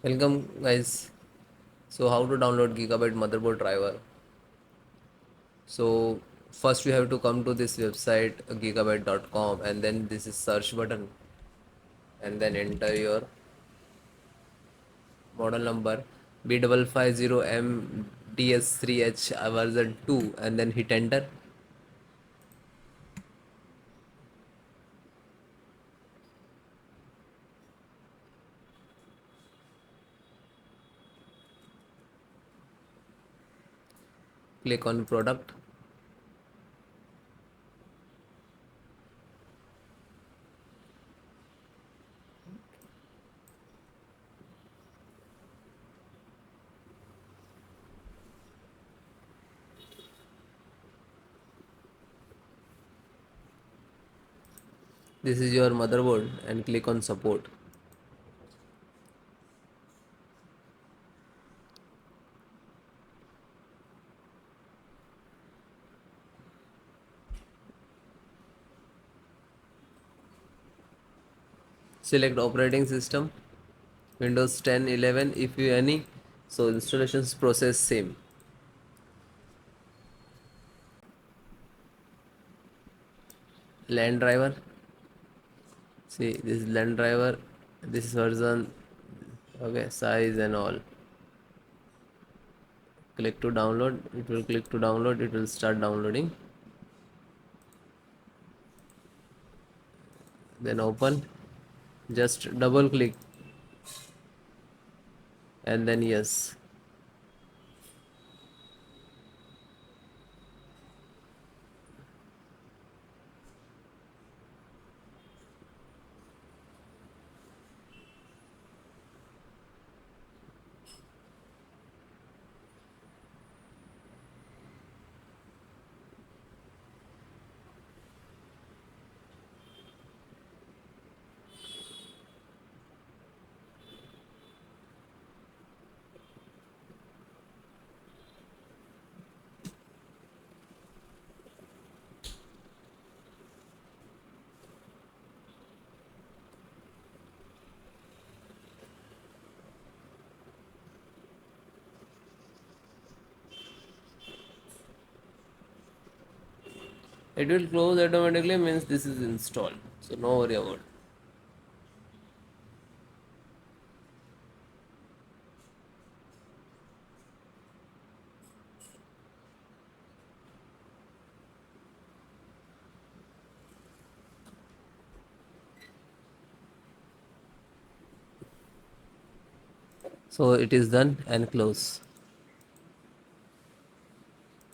Welcome guys. So how to download Gigabyte motherboard driver? So first you have to come to this website gigabyte.com and then this is search button and then enter your model number B550M DS3H version 2 and then hit enter. Click on product. This is your motherboard and click on support. Select operating system Windows 10, 11 if you any. So installations process same. LAN driver. See this is LAN driver. This is version. Okay, size and all. Click to download. It will click to download. It will start downloading. Then open. Just double click and then yes. It will close automatically means this is installed. So no worry about it. So it is done and close.